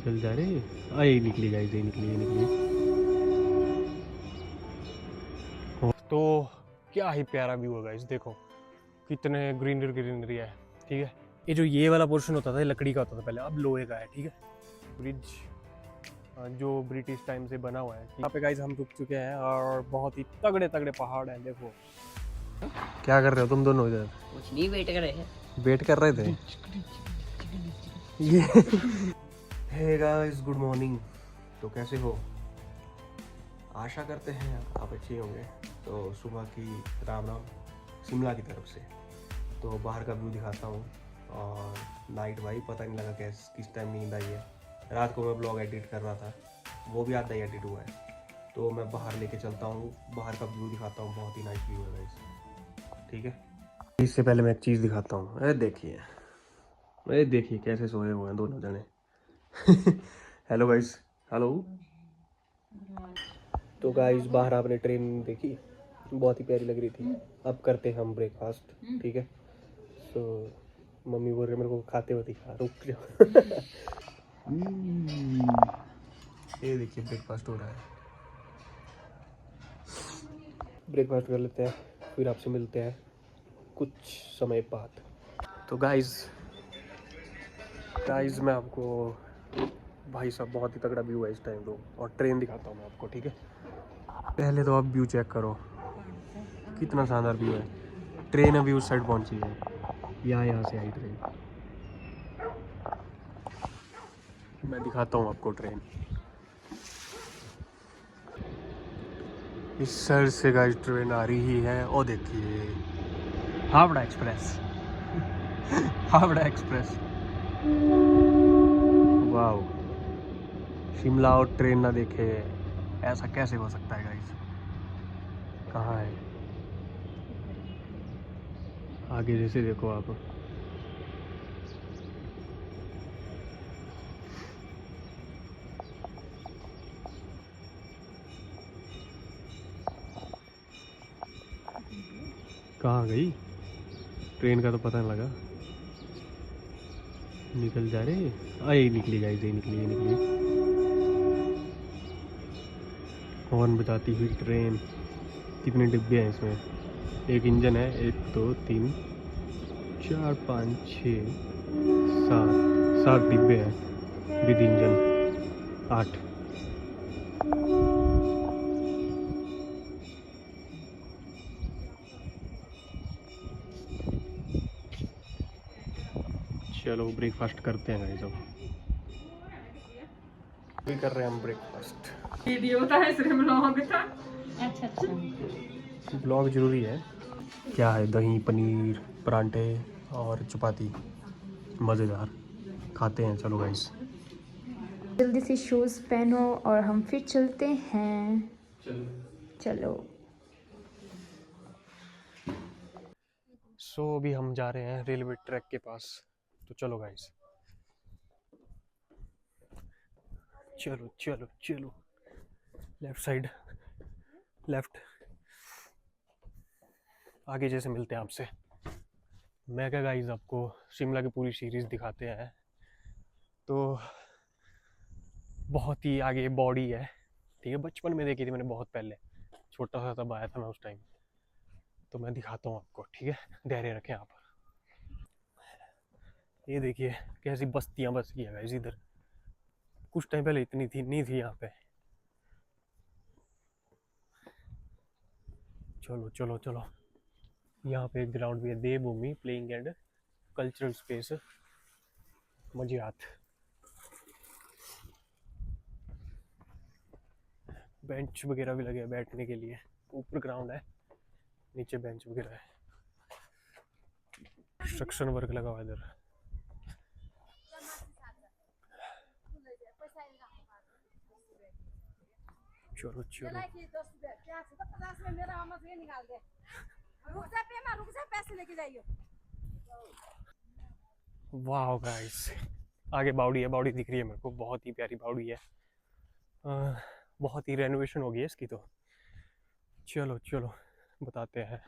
चल जा रहे ये निकली गाइस, ये निकली, ये निकली। तो क्या ही प्यारा व्यू है गाइस, देखो कितने ग्रीनरी ग्रीनरी है। ठीक है, ये जो ये वाला पोर्शन होता था ये लकड़ी का होता था पहले, अब लोहे का है। ठीक है, ब्रिज जो ब्रिटिश टाइम से बना हुआ है। यहाँ पे गाइस हम रुक चुके हैं और बहुत ही तगड़े तगड़े पहाड़ हैं। देखो क्या कर रहे हो तुम दोनों इधर? कुछ नहीं, वेट कर रहे हैं। वेट कर रहे थे ये हे गाइस, गुड मॉर्निंग। तो कैसे हो? आशा करते हैं आप अच्छे होंगे। तो सुबह की राम राम शिमला की तरफ से। तो बाहर का व्यू दिखाता हूँ। और नाइट भाई पता नहीं लगा किस टाइम नींद आई है। रात को मैं ब्लॉग एडिट कर रहा था, वो भी आधा ही एडिट हुआ है। तो मैं बाहर लेके चलता हूँ, बाहर का व्यू दिखाता हूँ। बहुत ही नाइस व्यू है गाइस। ठीक है, इससे पहले मैं एक चीज़ दिखाता हूँ। अरे देखिए कैसे सोए हुए हैं दोनों जने हेलो गाइस, हेलो। तो गाइस बाहर आपने ट्रेन देखी, बहुत ही प्यारी लग रही थी। अब करते हैं हम ब्रेकफास्ट। ठीक है, सो मम्मी बोल रहे मेरे को खाते हुए दिखा, रुक जाओ ये देखिए ब्रेकफास्ट हो रहा है। ब्रेकफास्ट कर लेते हैं, फिर आपसे मिलते हैं कुछ समय बाद। तो गाइस मैं आपको, भाई साहब बहुत ही तगड़ा व्यू है इस टाइम। तो और ट्रेन दिखाता हूँ मैं आपको। ठीक है, पहले तो आप व्यू चेक करो, कितना शानदार व्यू है। ट्रेन अभी उस साइड पहुंची है, यहाँ से आई ट्रेन। मैं दिखाता हूँ आपको ट्रेन। इस साइड से गाइस ट्रेन आ रही है। और देखिए Howrah express Howrah express. Wow, Shimla और ट्रेन ना देखे, ऐसा कैसे हो सकता है गाइस? कहाँ है आगे? जैसे देखो आप, कहाँ गई ट्रेन का तो पता नहीं लगा। निकल जा रहे ये निकली गाइस, ये निकली, ये निकली। हॉर्न बजाती हुई ट्रेन। कितने डिब्बे हैं इसमें? एक इंजन है, 1 2 3 4 5 6 7 डिब्बे हैं विद इंजन, 8। चलो ब्रेकफास्ट करते हैं गाइस। अब भी कर रहे हैं हम ब्रेकफास्ट। वीडियो था इसलिए ब्लॉग था। अच्छा अच्छा। ब्लॉग जरूरी है। क्या है, दही पनीर परांठे और चपाती, मज़ेदार। खाते हैं, चलो गाइस। जल्दी से शूज पहनो और हम फिर चलते हैं। चलो। सो अभी हम जा रहे हैं रेलवे ट्रैक के पास। तो चलो गाइस, चलो चलो चलो। Left side, left. आगे जैसे मिलते हैं आपसे। मैं क्या गाइस, आपको शिमला की पूरी सीरीज दिखाते हैं। तो बहुत ही आगे बॉडी है। ठीक है, बचपन में देखी थी मैंने, बहुत पहले छोटा सा तब आया था मैं उस टाइम। तो मैं दिखाता हूँ आपको। ठीक है, धैर्य रखें आप। ये देखिए कैसी बस्तियां बस गई है गाइस इधर। कुछ टाइम पहले इतनी थी नहीं थी यहाँ पे। चलो चलो चलो। यहाँ पे एक ग्राउंड भी है, Devbhoomi playing and cultural space Majiyat. Bench वगैरह भी लगे हैं बैठने के लिए। ऊपर ग्राउंड है, नीचे बेंच वगैरह है। कंस्ट्रक्शन वर्क लगा हुआ इधर। चलो चलो। वाह गाइस, आगे बावड़ी है, बावड़ी दिख रही है मेरे को, बहुत ही प्यारी बावड़ी है। बहुत ही रेनोवेशन हो गई है इसकी तो। चलो चलो बताते हैं।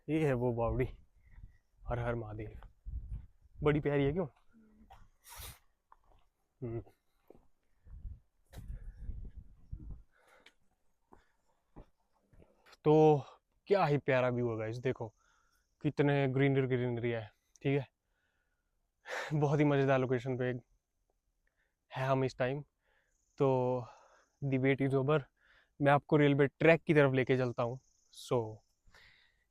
ये है वो बावड़ी। हर हर महादेव। बड़ी प्यारी है क्यों? हम्म। तो क्या ही प्यारा व्यू है गाइस, देखो कितने ग्रीनरी ग्रीनरी है। ठीक है, बहुत ही मज़ेदार लोकेशन पे है हम इस टाइम। तो डिबेट इज ओवर, मैं आपको रेलवे ट्रैक की तरफ लेके चलता हूँ। सो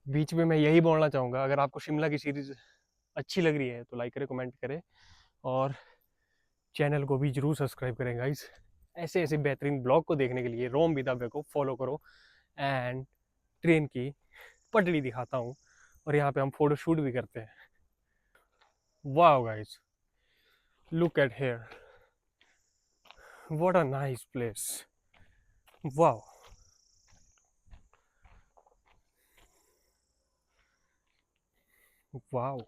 बीच में मैं यही बोलना चाहूँगा, अगर आपको शिमला की सीरीज़ अच्छी लग रही है तो लाइक करें, कमेंट करें और चैनल को भी जरूर सब्सक्राइब करें गाइस। ऐसे ऐसे बेहतरीन ब्लॉग को देखने के लिए रोम विदाबे को फॉलो करो। एंड ट्रेन की पटड़ी दिखाता हूँ और यहाँ पे हम फोटो शूट भी करते हैं। Wow guys, look at here, what a nice place, wow. Wow,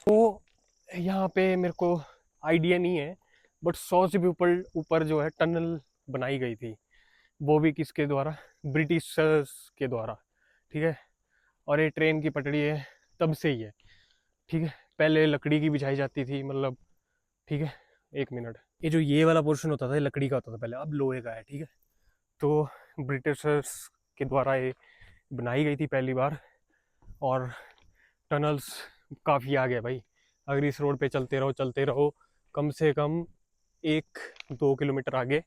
तो यहाँ पे मेरे को आइडिया नहीं है, बट 100 से भी ऊपर ऊपर जो है टनल बनाई गई थी, वो भी किसके द्वारा, ब्रिटिशर्स के द्वारा। ठीक है, और ये ट्रेन की पटड़ी है तब से ही है। ठीक है, पहले लकड़ी की बिछाई जाती थी, मतलब ठीक है, एक मिनट, ये वाला पोर्शन होता था ये लकड़ी का होता था पहले, अब लोहे का है। ठीक है, तो ब्रिटिशर्स के द्वारा ये बनाई गई थी पहली बार। और टनल्स काफ़ी आ गए भाई, अगर इस रोड पे चलते रहो कम से कम 1-2 किलोमीटर आगे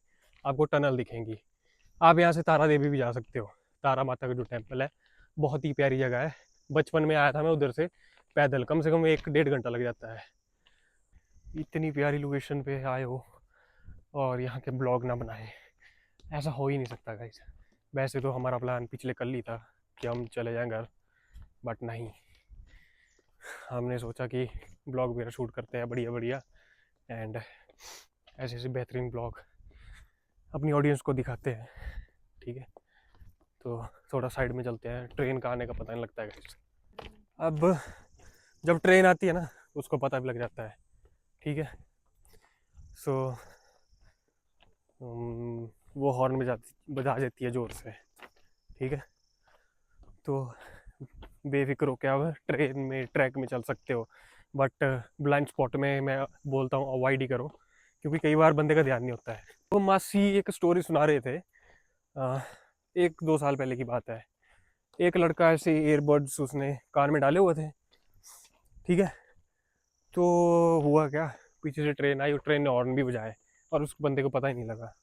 आपको टनल दिखेंगी। आप यहाँ से तारा देवी भी जा सकते हो, तारा माता का जो टेम्पल है, बहुत ही प्यारी जगह है। बचपन में आया था मैं उधर से पैदल, कम से कम 1-1.5 घंटा लग जाता है। इतनी प्यारी लोकेशन पे आए हो और यहाँ के ब्लॉग ना बनाए, ऐसा हो ही नहीं सकता गाइस। वैसे तो हमारा प्लान पिछले कल ही था कि हम चले जाएं घर, बट नहीं, हमने सोचा कि ब्लॉग वगैरह शूट करते हैं बढ़िया बढ़िया, एंड ऐसे ऐसे बेहतरीन ब्लॉग अपनी ऑडियंस को दिखाते हैं। ठीक है, तो थोड़ा साइड में चलते हैं, ट्रेन का आने का पता नहीं लगता है गाइस। अब जब ट्रेन आती है ना उसको पता भी लग जाता है। ठीक है, सो वो हॉर्न बजा देती है ज़ोर से। ठीक है, तो बेफिक्र हो क्या हुआ, ट्रेन में ट्रैक में चल सकते हो, बट ब्लाइंड स्पॉट में मैं बोलता हूँ अवॉइड ही करो, क्योंकि कई बार बंदे का ध्यान नहीं होता है। तो मासी एक स्टोरी सुना रहे थे, 1-2 साल पहले की बात है। एक लड़का ऐसे एयरबड्स उसने कान में डाले हुए थे। ठीक है, तो हुआ क्या, पीछे से ट्रेन आई और ट्रेन ने हॉर्न भी बजाए और उस बंदे को पता ही नहीं लगा।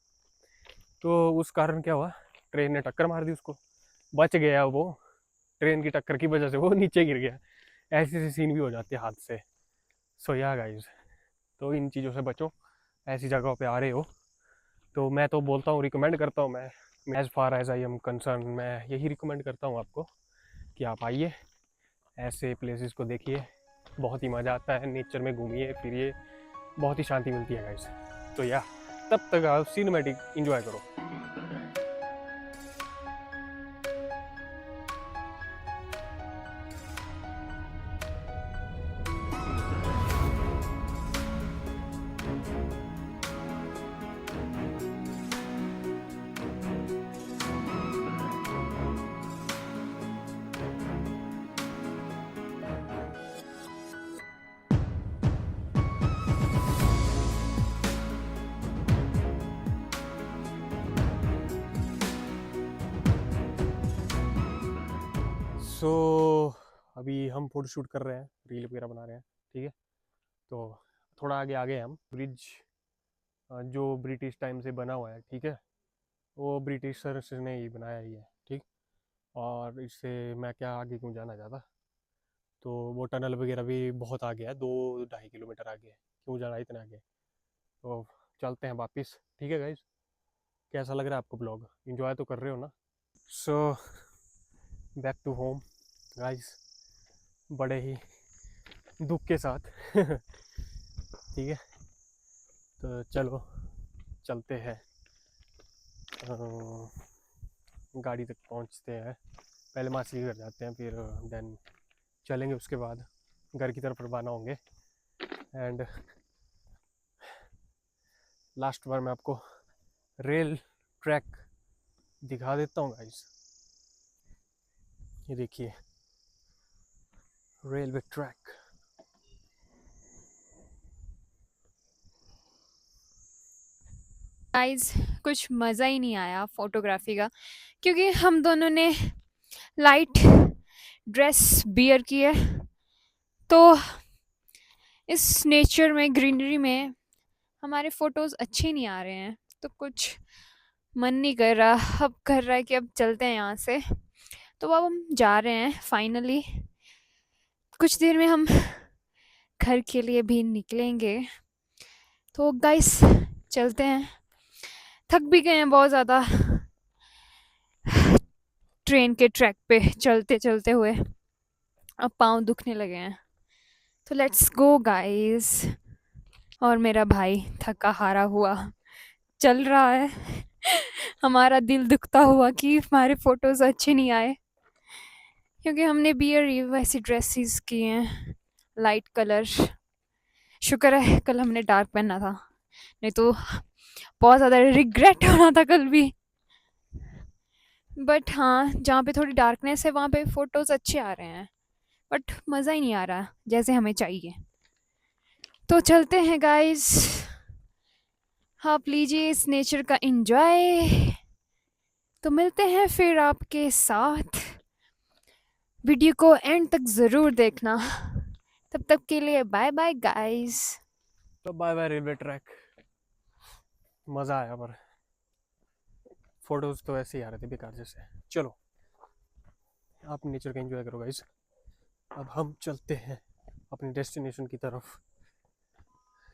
तो उस कारण क्या हुआ, ट्रेन ने टक्कर मार दी उसको, बच गया वो, ट्रेन की टक्कर की वजह से वो नीचे गिर गया। ऐसी ऐसी सीन भी हो जाती है हाथ से। सो या गाइस, तो इन चीज़ों से बचो, ऐसी जगहों पे आ रहे हो तो मैं तो बोलता हूँ, रिकमेंड करता हूँ मैं, as far as I am concern, मैं यही रिकमेंड करता हूँ आपको कि आप आइए, ऐसे प्लेसेस को देखिए, बहुत ही मज़ा आता है, नेचर में घूमिए फिरिए, बहुत ही शांति मिलती है गाइस। तो या तब तक आप सिनेमैटिक इंजॉय करो। सो अभी हम फोटो शूट कर रहे हैं, रील वगैरह बना रहे हैं। ठीक है, तो थोड़ा आगे आगे हम ब्रिज जो ब्रिटिश टाइम से बना हुआ है, ठीक है, वो ब्रिटिशर्स ने ही बनाया ही है। ठीक, और इससे मैं क्या आगे क्यों जाना चाहता, तो वो टनल वगैरह भी बहुत आगे है, 2-2.5 किलोमीटर आगे है, क्यों जाना इतना आगे। तो चलते हैं वापस। ठीक है गाइज, कैसा लग रहा है आपको ब्लॉग, इंजॉय तो कर रहे हो ना। So back to home guys, बड़े ही दुख के साथ ठीक है, तो चलो चलते हैं, गाड़ी तक पहुंचते हैं, पहले मासी के घर जाते हैं, फिर देन चलेंगे, उसके बाद घर की तरफ रवाना होंगे। एंड लास्ट बार मैं आपको रेल ट्रैक दिखा देता हूँ गाइस, ये देखिए रेलवे ट्रैक। गाइस कुछ मज़ा ही नहीं आया फोटोग्राफी का, क्योंकि हम दोनों ने लाइट ड्रेस बियर की है, तो इस नेचर में, ग्रीनरी में हमारे फोटोज़ अच्छे नहीं आ रहे हैं। तो कुछ मन नहीं कर रहा, अब कर रहा है कि अब चलते हैं यहाँ से। तो अब हम जा रहे हैं फाइनली। कुछ देर में हम घर के लिए भी निकलेंगे। तो गाइस चलते हैं, थक भी गए हैं बहुत ज़्यादा ट्रेन के ट्रैक पे चलते चलते हुए, अब पाँव दुखने लगे हैं। तो लेट्स गो गाइस। और मेरा भाई थका हारा हुआ चल रहा है। हमारा दिल दुखता हुआ कि हमारे फोटोज अच्छे नहीं आए, क्योंकि हमने बियर वैसी ड्रेसेस की हैं लाइट कलर। शुक्र है कल हमने डार्क पहना था, नहीं तो बहुत ज़्यादा रिग्रेट होना था कल भी। बट हाँ, जहाँ पे थोड़ी डार्कनेस है वहाँ पे फ़ोटोज़ अच्छे आ रहे हैं, बट मज़ा ही नहीं आ रहा जैसे हमें चाहिए। तो चलते हैं गाइस, आप लीजिए इस नेचर का एंजॉय। तो मिलते हैं फिर आपके साथ, वीडियो को एंड तक ज़रूर देखना। तब तक के लिए बाय बाय गाइस। तो बाय बाय रेलवे ट्रैक। मज़ा आया पर फोटोज तो ऐसे ही आ रहे थे बेकार जैसे। चलो आप नेचर का एंजॉय करो गाइस, अब हम चलते हैं अपनी डेस्टिनेशन की तरफ।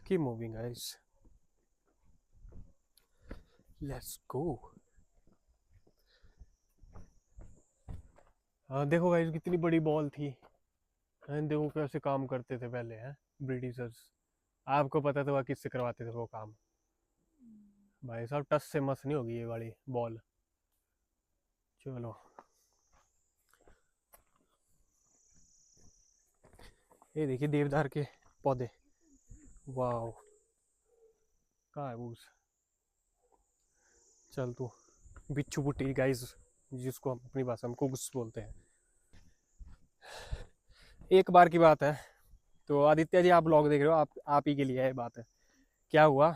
Keep moving guys, let's go. देखो गाइस कितनी बड़ी बॉल थी, देखो कैसे काम करते थे पहले हैं ब्रिटिशर्स। आपको पता था किससे करवाते थे वो काम? भाई साहब टस से मस नहीं होगी ये वाली बॉल। चलो ये देखिए देवदार के पौधे, वाह। कहाँ है वो? चल तू बिच्छू पुट्टी गाइस, जिसको हम अपनी भाषा में कुगस बोलते हैं। एक बार की बात है, तो आदित्य जी आप ब्लॉग देख रहे हो, आप ही के लिए है बात है। क्या हुआ,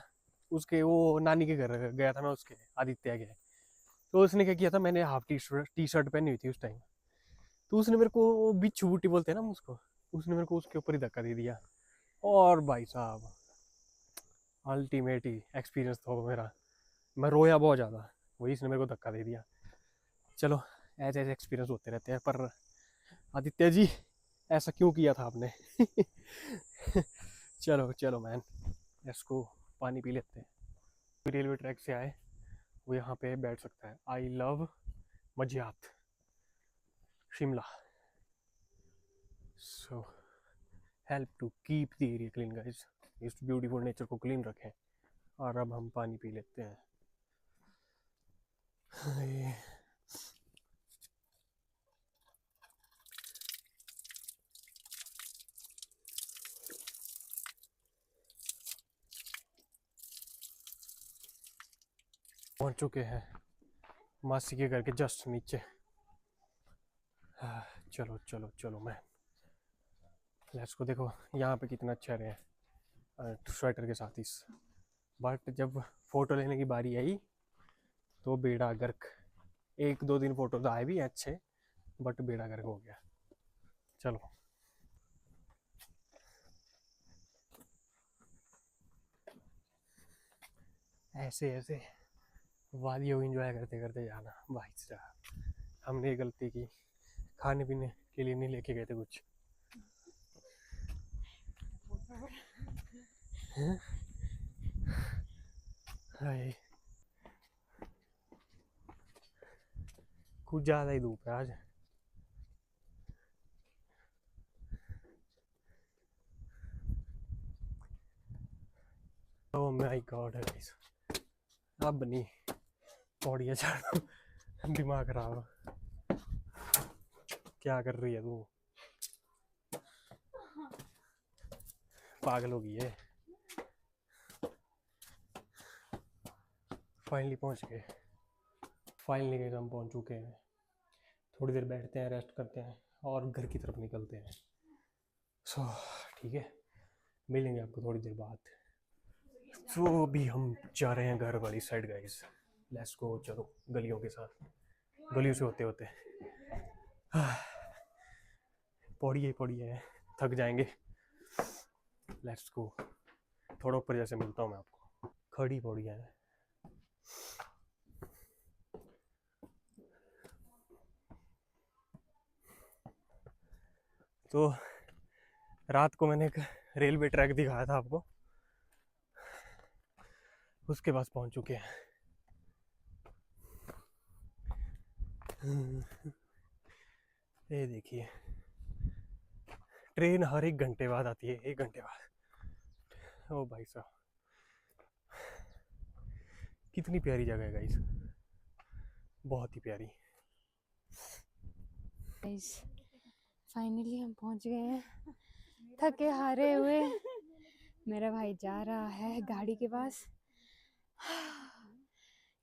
उसके वो नानी के घर गया था मैं, उसके आदित्य के। तो उसने क्या किया था, मैंने हाफ टी शर्ट पहनी हुई थी उस टाइम, तो उसने मेरे को बिच्छू बुट्टी बोलते हैं ना उसको, उसने मेरे को उसके ऊपर ही धक्का दे दिया। और भाई साहब अल्टीमेट ही एक्सपीरियंस था वो मेरा, मैं रोया बहुत ज़्यादा, वही इसने मेरे को धक्का दे दिया। चलो ऐसे ऐसे एक्सपीरियंस होते रहते हैं। पर आदित्य जी ऐसा क्यों किया था आपने? चलो चलो मैन, इसको पानी पी लेते हैं। रेलवे ट्रैक से आए, वो यहाँ पे बैठ सकता है। I love Majiyat Shimla. So help to keep the area clean guys, इस ब्यूटीफुल नेचर को क्लीन रखें। और अब हम पानी पी लेते हैं। पहुंच चुके हैं मासी के घर के जस्ट नीचे। चलो चलो चलो मैं, लेट्स को। देखो यहाँ पे कितना अच्छा रहे स्वेटर के साथ इस, बट जब फोटो लेने की बारी आई तो बेड़ा गर्क। एक दो दिन फोटो आए भी अच्छे, बट बेड़ा गर्क हो गया। चलो ऐसे ऐसे वादियों एंजॉय करते करते जाना भाई साहब। हमने गलती की, खाने पीने के लिए नहीं लेके गए थे कुछ। हाय कुछ ज़्यादा ही धूप है आज। ओह माय गॉड गाइस, अब नहीं पौड़ियाँ चढ़ो, दिमाग खराब। क्या कर रही है तू? पागल हो गई है। फाइनली पहुंच गए, फाइनली गए हम पहुंच चुके हैं। थोड़ी देर बैठते हैं, रेस्ट करते हैं और घर की तरफ निकलते हैं। सो ठीक है, मिलेंगे आपको थोड़ी देर बाद। तो अभी हम जा रहे हैं घर वाली साइड गाइस। लेट्स गो, चलो गलियों के साथ, गलियों से होते होते। पौड़ी है, थक जाएंगे। Let's go. थोड़ा ऊपर जैसे मिलता हूँ मैं आपको। खड़ी पौड़ी है। तो रात को मैंने एक रेलवे ट्रैक दिखाया था आपको, उसके पास पहुंच चुके हैं। ये देखिए, ट्रेन हर 1 घंटे बाद आती है, 1 घंटे बाद। ओ भाई साहब, कितनी प्यारी जगह है गाइस, बहुत ही प्यारी। फाइनली हम पहुंच गए हैं, थके हारे हुए। मेरा भाई जा रहा है गाड़ी के पास।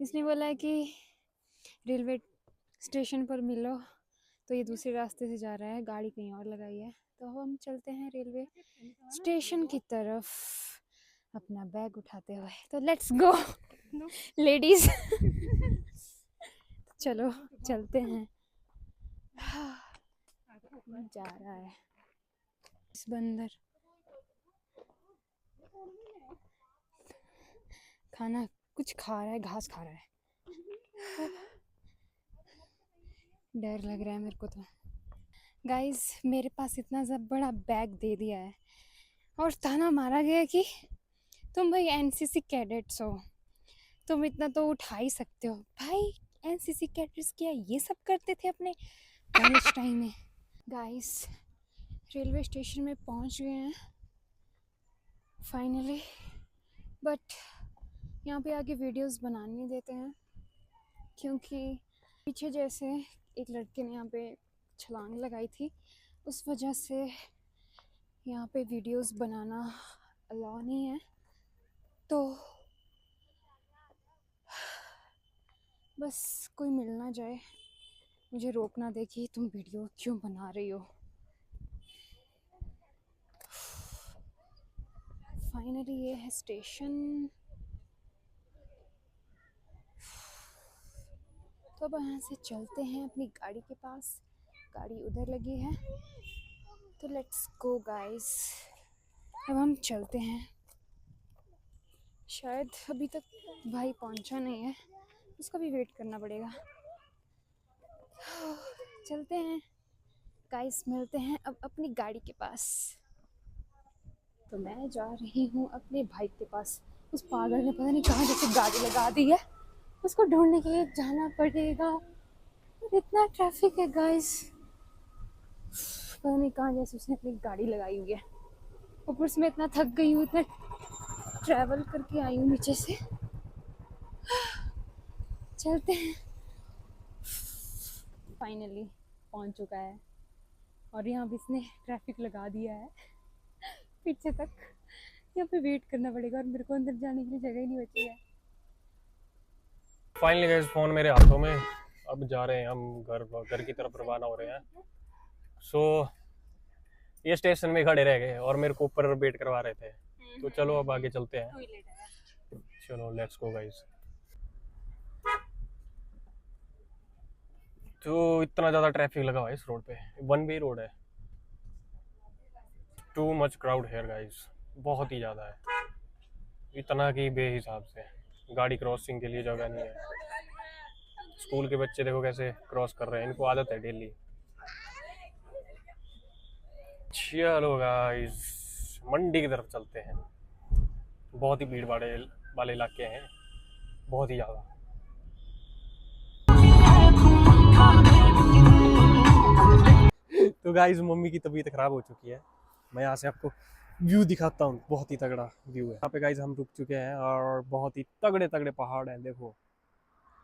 इसने बोला है कि रेलवे स्टेशन पर मिलो, तो ये दूसरे रास्ते से जा रहा है, गाड़ी कहीं और लगाई है। तो हम चलते हैं रेलवे स्टेशन की तरफ अपना बैग उठाते हुए। तो लेट्स गो लेडीज। चलो चलते हैं। जा रहा है इस बंदर। खाना कुछ खा रहा है, घास खा रहा है। डर लग रहा है मेरे को तो। गाइस, मेरे पास इतना सब बड़ा बैग दे दिया है और ताना मारा गया कि तुम भाई एनसीसी कैडेट्स हो, तुम इतना तो उठा ही सकते हो। भाई एनसीसी कैडेट्स क्या ये सब करते थे अपने कॉलेज टाइम में। गाइस, रेलवे स्टेशन में पहुंच गए हैं फाइनली, बट यहाँ पे आके वीडियोस बनाने नहीं देते हैं, क्योंकि पीछे जैसे एक लड़के ने यहाँ पे छलांग लगाई थी, उस वजह से यहाँ पे वीडियोस बनाना अलाउ नहीं है। तो बस कोई मिल ना जाए, मुझे रोक ना दे कि तुम वीडियो क्यों बना रही हो। फाइनली ये है स्टेशन। तो अब यहाँ से चलते हैं अपनी गाड़ी के पास। गाड़ी उधर लगी है, तो लेट्स गो गाइस। अब हम चलते हैं। शायद अभी तक भाई पहुँचा नहीं है, उसका भी वेट करना पड़ेगा। चलते हैं गाइस, मिलते हैं अब अपनी गाड़ी के पास। तो मैं जा रही हूँ अपने भाई के पास। उस पागल ने पता नहीं कहाँ जैसे गाड़ी लगा दी है, उसको ढूंढने के लिए जाना पड़ेगा। और इतना ट्रैफिक है गाइस, पता नहीं कहाँ जैसे उसने अपनी गाड़ी लगाई हुई है। ऊपर से मैं इतना थक गई हूँ, इतना ट्रैवल करके आई हूँ नीचे से। चलते हैं। फाइनली पहुँच चुका है और यहाँ भी इसने ट्रैफिक लगा दिया है पीछे तक। यहाँ पे वेट करना पड़ेगा और मेरे को अंदर जाने के लिए जगह ही नहीं बची है। फाइनली गाइस, फोन मेरे हाथों में। अब जा रहे हैं हम घर की तरफ रवाना हो रहे हैं। सो ये स्टेशन में खड़े रह गए और मेरे को ऊपर वेट करवा रहे थे, तो चलो अब आगे चलते हैं। चलो लेट्स गो गाइस। तो इतना ज़्यादा ट्रैफिक लगा हुआ है इस रोड पे, 1 वे रोड है। Too much crowd hair guys, बहुत ही ज़्यादा है, इतना कि बेहिसाब से। गाड़ी क्रॉसिंग के लिए जगह नहीं है। स्कूल के बच्चे देखो कैसे क्रॉस कर रहे हैं, इनको आदत है डेली। चलो गाइस, मंडी की तरफ चलते हैं। बहुत ही भीड़ भाड़ वाले इलाके हैं, बहुत ही ज़्यादा। तो गाइस, मम्मी की तबीयत खराब हो चुकी है। मैं यहाँ से आपको व्यू दिखाता हूँ, बहुत ही तगड़ा व्यू है यहाँ पे गाइस। हम रुक चुके हैं और बहुत ही तगड़े तगड़े पहाड़ हैं, देखो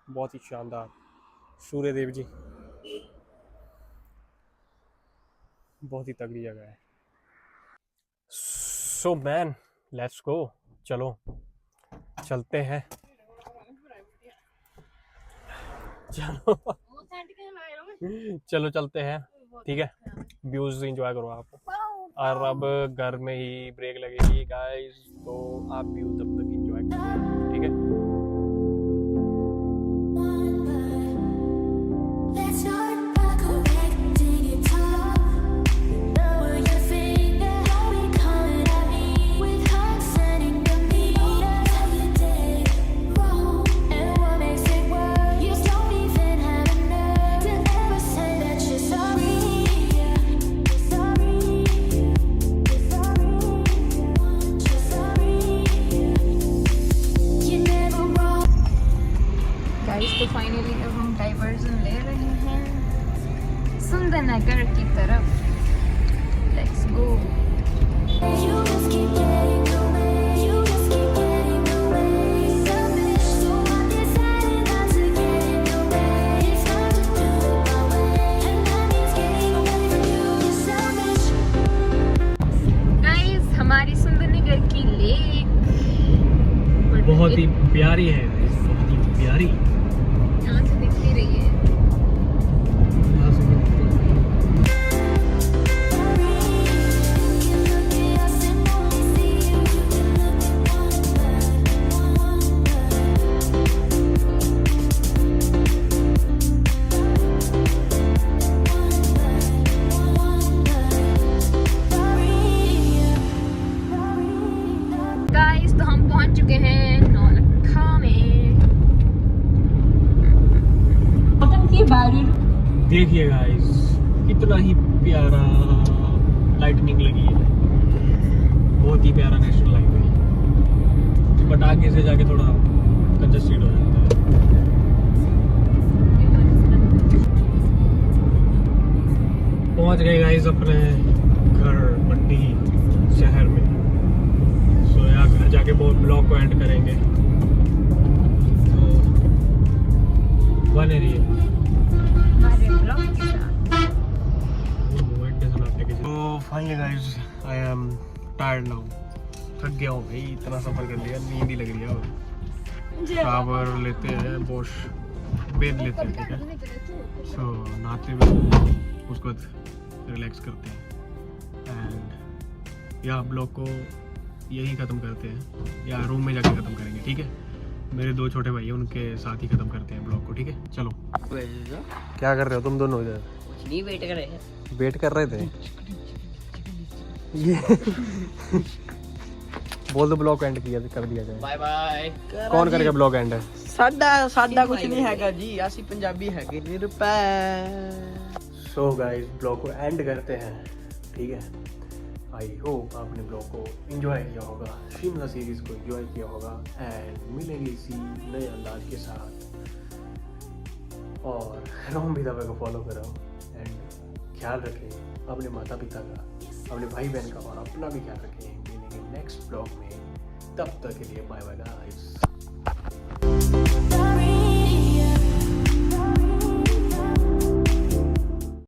बहुत ही शानदार। सूर्य देव जी, बहुत ही तगड़ी जगह है। सो मैन, लेट्स गो, चलो चलते हैं। चलो चलो चलते हैं, ठीक है। व्यूज एंजॉय करो आप। और अब घर में ही ब्रेक लगेगी गाइस, तो आप व्यू तब तक एंजॉय ठीक है। Let's start by correcting it all. Lower your finger, don't be coming at me with hearts sending the meter. Tell you did wrong, and what makes it worse? You don't even have a nerve to ever say that you're sorry. You're sorry. You're sorry. You're sorry. You're never wrong. Guys तो finally अब हम diversion ले रहे हैं सुंदरनगर की तरफ। Let's go. You just keep getting away. You just keep getting away. Selfish, so I decided not to get in your way. It's time to do it my way, and that means getting away from you. You're selfish. Guys हमारी सुंदरनगर की lake बहुत ही प्यारी है, बहुत ही प्यारी। यहाँ से दिख नहीं रही है। You look at us and only see you. You can look at one guys तो हम पहुंच चुके हैं नौलखा में। देखिए गाइस कितना ही प्यारा लाइटनिंग लगी है, बहुत ही प्यारा नेशनल हाईवे। बट आगे से जाके थोड़ा कंजस्टेड हो जाता है। पहुंच गए गाइस अपने घर मंडी शहर में। सो यहाँ घर जाके बहुत ब्लॉग को एंड करेंगे, तो बने रहिए। हमारे ब्लॉग के साथ। तो finally guys I am tired now, थक गया हूँ भाई, इतना सफर कर लिया, नींद ही लग रही है। अब शावर लेते हैं, वॉश बेद लेते हैं, ठीक है। सो नहाते हुए उसके बाद रिलैक्स करते हैं एंड या ब्लॉग को यही ख़त्म करते हैं या रूम में जाके ख़त्म करेंगे, ठीक है। मेरे दो छोटे भाई हैं, उनके साथ ही ख़त्म करते हैं ब्लॉग को, ठीक है। चलो क्या कर रहे हो तुम दोनों इधर? कुछ नहीं, वेट कर रहे हैं। वेट कर रहे थे ये बोल दो ब्लॉग एंड किया कर दिया जाए। Bye bye. कौन करेगा ब्लॉग एंड? ਸਾਡਾ ਕੁਝ ਨਹੀਂ ਹੈਗਾ ਜੀ, ਅਸੀਂ ਪੰਜਾਬੀ ਹੈਗੇ ਨਿਰਪੈ। सो गाइस ब्लॉग को एंड करते हैं, ठीक है। आई होप आपने ब्लॉग को एंजॉय किया होगा, शिमला सीरीज को एंजॉय किया होगा एंड मिलेंगे इसी नए अंदाज के साथ। और रोम भी दबे को फॉलो करो एंड ख्याल रखें अपने माता पिता का, अपने भाई बहन का और अपना भी ख्याल रखें। मिलेंगे नेक्स्ट ब्लॉग में, तब तक के लिए बाय बाय गाइस।